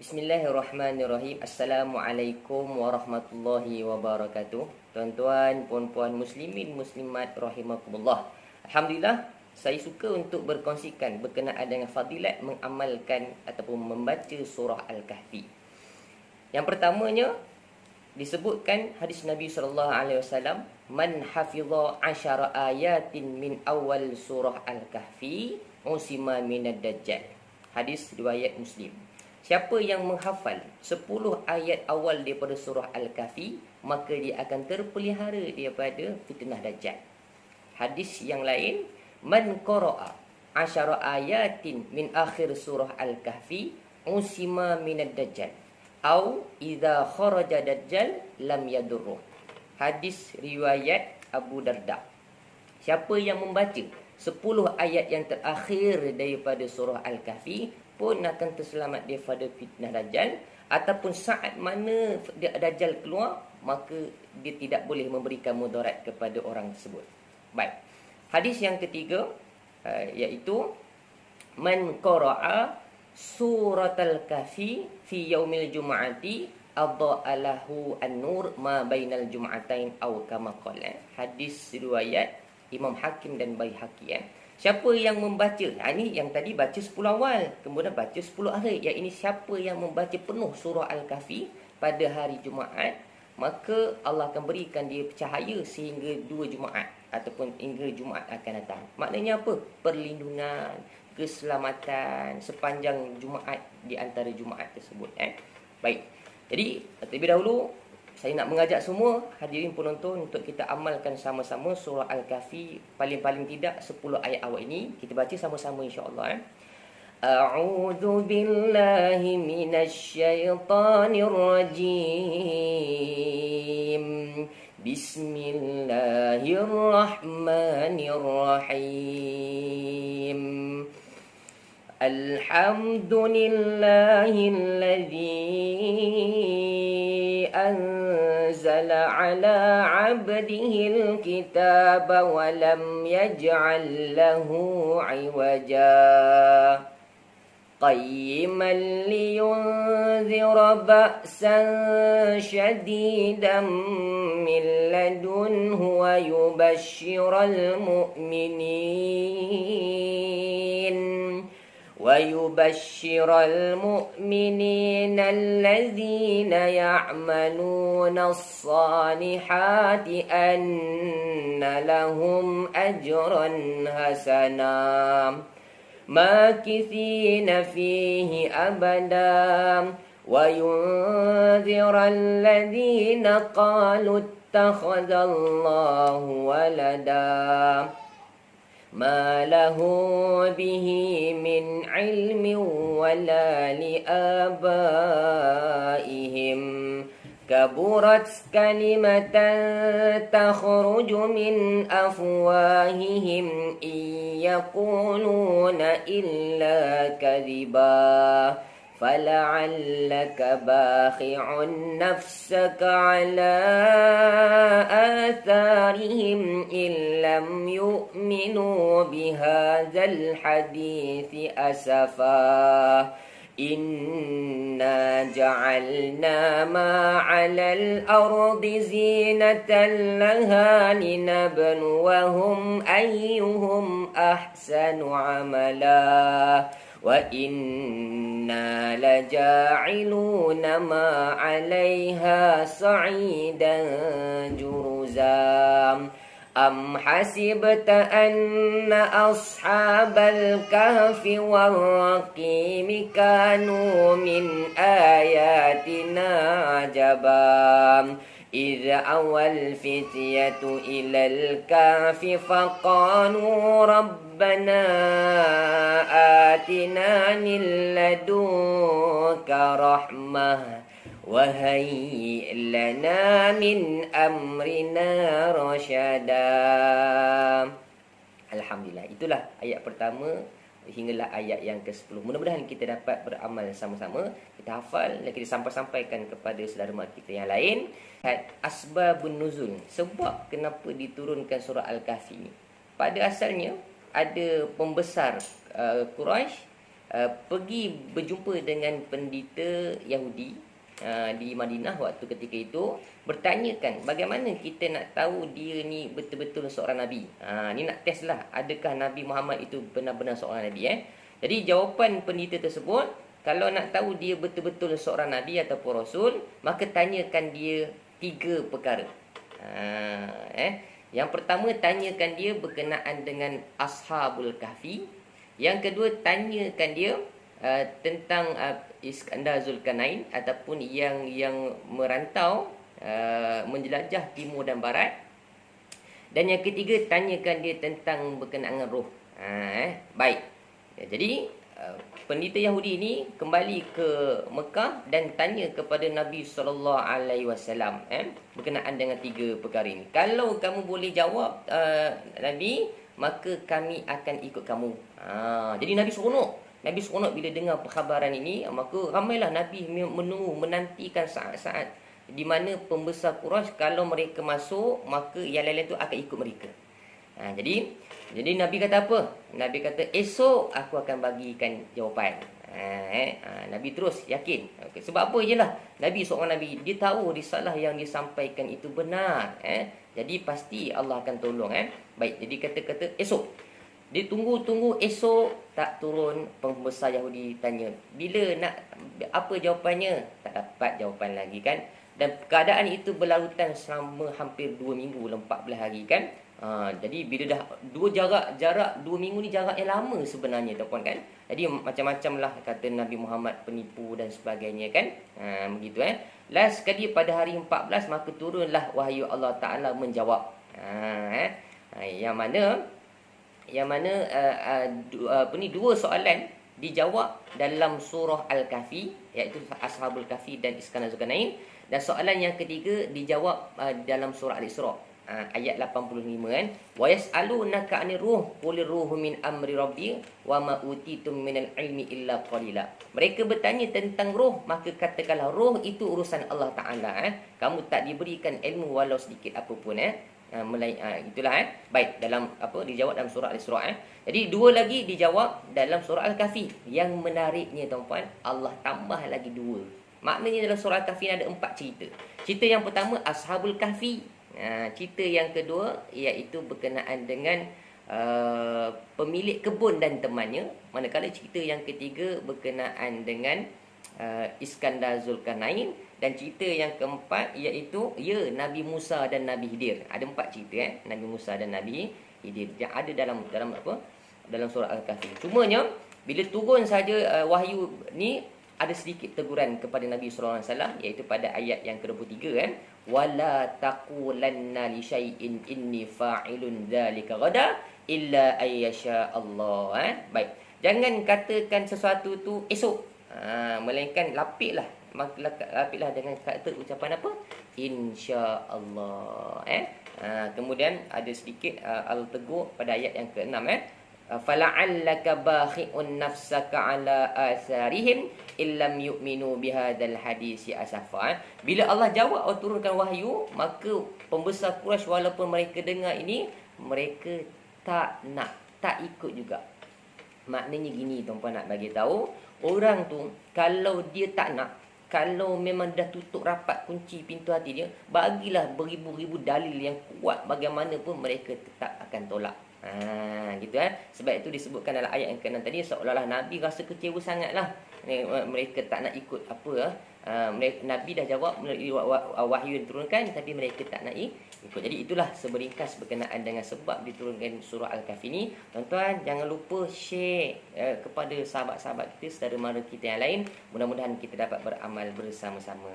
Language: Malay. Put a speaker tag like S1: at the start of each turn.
S1: Bismillahirrahmanirrahim. Assalamualaikum warahmatullahi wabarakatuh. Tuan-tuan, puan-puan muslimin, muslimat rahimakumullah. Alhamdulillah, saya suka untuk berkongsikan berkenaan dengan fadilat mengamalkan ataupun membaca surah Al-Kahfi. Yang pertamanya disebutkan hadis Nabi SAW, man hafiza 10 ayatin min awal surah Al-Kahfi usima minad dajjal. Hadis riwayat Muslim. Siapa yang menghafal 10 ayat awal daripada surah Al-Kahfi, maka dia akan terpelihara daripada fitnah Dajjal. Hadis yang lain, man qara'a 10 ayatin min akhir surah Al-Kahfi usima minad Dajjal au idza kharaja Dajjal lam yadurruh. Hadis riwayat Abu Darda. Siapa yang membaca 10 ayat yang terakhir daripada surah Al-Kahfi pun akan terselamat daripada fitnah Dajjal, ataupun saat mana Dajjal keluar, maka dia tidak boleh memberikan mudarat kepada orang tersebut. Baik. Hadis yang ketiga iaitu man qara'a suratal kahfi fi yaumil jum'ati adha'alahu an-nur ma bainal jum'atain aw kama qala. Hadis riwayat Imam Hakim dan Baihaqi. Siapa yang membaca, ini yang tadi baca 10 awal, kemudian baca 10 akhir. Yang ini siapa yang membaca penuh surah Al-Kahfi pada hari Jumaat, maka Allah akan berikan dia cahaya sehingga 2 Jumaat ataupun hingga Jumaat akan datang. Maknanya apa? Perlindungan, keselamatan sepanjang Jumaat di antara Jumaat tersebut. Baik. Jadi terlebih dahulu saya nak mengajak semua hadirin penonton untuk kita amalkan sama-sama surah Al-Kahfi, paling-paling tidak 10 ayat awal ini. Kita baca sama-sama insya-Allah. A'udzu billahi minasy syaithanir rajim. Bismillahirrahmanirrahim. Alhamdulillahilladzi anzala ala 'abdihil kitaba wa lam yaj'al lahu 'iwaja qayyiman liyunzira ba'san shadidan min ladunhu wa yubashshiral mu'minin الذين يعملون الصالحات أن لهم أجرا حسنا ماكثين فيه أبدا وينذر الذين قالوا اتخذ الله ولدا ما له به من علم ولا لآبائهم كبرت كلمة تخرج من أفواههم إن يقولون إلا كذبا فلعلك باخع نفسك على آثارهم إن لم يؤمنوا بهذا الحديث أسفا إنا جعلنا ما على الأرض زينة لها لنبلوهم أيهم أحسن عملا وَإِنَّا لَجَاعِلُونَ مَا عَلَيْهَا صَعِيدًا جُرُزًا أَمْ حَسِبْتَ أَنَّ أَصْحَابَ الْكَهْفِ وَالرَّقِيمِ كَانُوا مِنْ آيَاتِنَا عَجَبًا إذ أوى الفتية إلى الكهف فقالوا ربنا آتنا من لدنك رحمة وهيئ لنا من أمرنا رشدا. Alhamdulillah, itulah ayat pertama hinggalah ayat yang ke-10. Mudah-mudahan kita dapat beramal sama-sama, kita hafal dan kita sampaikan kepada saudara mara kita yang lain. Asbabun nuzul, sebab kenapa diturunkan surah Al-Kahfi. Pada asalnya ada pembesar Quraisy pergi berjumpa dengan pendeta Yahudi di Madinah waktu ketika itu, bertanyakan bagaimana kita nak tahu dia ni betul-betul seorang Nabi. Ni nak test lah, adakah Nabi Muhammad itu benar-benar seorang Nabi. Jadi jawapan pendeta tersebut, kalau nak tahu dia betul-betul seorang Nabi ataupun Rasul, maka tanyakan dia 3 perkara. Yang pertama, tanyakan dia berkenaan dengan Ashabul Kahfi. Yang kedua, tanyakan dia tentang Iskandar Zulkarnain ataupun yang merantau menjelajah timur dan barat. Dan yang ketiga, tanyakan dia tentang berkenaan dengan roh. Baik. Jadi pendeta Yahudi ini kembali ke Mekah dan tanya kepada Nabi SAW berkenaan dengan 3 perkara ini. Kalau kamu boleh jawab Nabi, maka kami akan ikut kamu. Jadi Nabi seronok. Nabi seronok bila dengar perkhabaran ini, maka ramailah Nabi menunggu, menantikan saat-saat di mana pembesar Quraisy kalau mereka masuk, maka yang lain-lain tu akan ikut mereka. Jadi Nabi kata apa? Nabi kata, esok aku akan bagikan jawapan. Nabi terus yakin. Sebab apa je lah, Nabi seorang Nabi, dia tahu risalah yang disampaikan itu benar. Jadi pasti Allah akan tolong. Baik, jadi kata-kata esok. Dia tunggu esok tak turun. Pembesar Yahudi tanya, bila nak, apa jawapannya? Tak dapat jawapan lagi kan. Dan keadaan itu berlarutan selama hampir 2 minggu, 14 hari kan. Jadi bila dah jarak 2 minggu ni jarak yang lama sebenarnya tuan-puan kan. Jadi macam-macam lah kata Nabi Muhammad penipu dan sebagainya kan. Begitu Last sekali pada hari 14 maka turunlah wahyu Allah Ta'ala menjawab. Yang mana dua soalan dijawab dalam surah Al-Kahfi, iaitu Ashabul Kahfi dan Iskandar Zulkarnain. Dan soalan yang ketiga dijawab dalam surah Al-Isra, ayat 85 kan. Wa yas'alunaka 'anir ruh qulir ruhu min amri rabbi wa ma utitum minal ilmi illa qalila. Mereka bertanya tentang roh, maka katakanlah roh itu urusan Allah Ta'ala. Kamu tak diberikan ilmu walau sedikit apapun. Itulah baik, dalam dijawab dalam surah Al-Isra. Jadi 2 lagi dijawab dalam surah Al-Kahfi. Yang menariknya tuan-puan, Allah tambah lagi 2. Maknanya dalam surah Al-Kahfi ada 4 cerita. Cerita yang pertama Ashabul Kahfi. Cerita yang kedua iaitu berkenaan dengan pemilik kebun dan temannya. Manakala cerita yang ketiga berkenaan dengan Iskandar Zulkarnain. Dan cerita yang keempat iaitu Nabi Musa dan Nabi Khidir. Ada 4 cerita Nabi Musa dan Nabi Khidir yang ada dalam surah Al-Kahfi. Cumanya bila turun saja wahyu ni, ada sedikit teguran kepada Nabi sallallahu alaihi wasallam, iaitu pada ayat yang ke-23 wala taqulanna li syai'in inni fa'ilun dzalika ghada illa ayyasha Allah. Baik, jangan katakan sesuatu tu esok, melainkan lapiklah dengan kata ucapan apa? Insya-Allah. Kemudian ada sedikit al-tegur pada ayat yang ke-6 fala'allaka bakhi'un nafsaka ala atharihim illam yu'minu bihadzal hadisi asafa. Bila Allah jawab atau turunkan wahyu, maka pembesar Quraisy walaupun mereka dengar ini, mereka tak ikut juga. Maknanya gini tuan-puan, nak bagi tahu orang tu, kalau dia tak nak, kalau memang dah tutup rapat kunci pintu hati dia, bagilah beribu-ribu dalil yang kuat bagaimanapun mereka tetap akan tolak. Gitu Sebab itu disebutkan dalam ayat yang ke-6 tadi, seolah-olah Nabi rasa kecewa sangatlah. Mereka tak nak ikut Nabi dah jawab melalui wahyu yang diturunkan, tapi mereka tak nak ikut. Jadi itulah seberingkas berkenaan dengan sebab diturunkan surah Al-Kahfi ini. Tuan-tuan, jangan lupa share kepada sahabat-sahabat kita, saudara mara kita yang lain. Mudah-mudahan kita dapat beramal bersama-sama.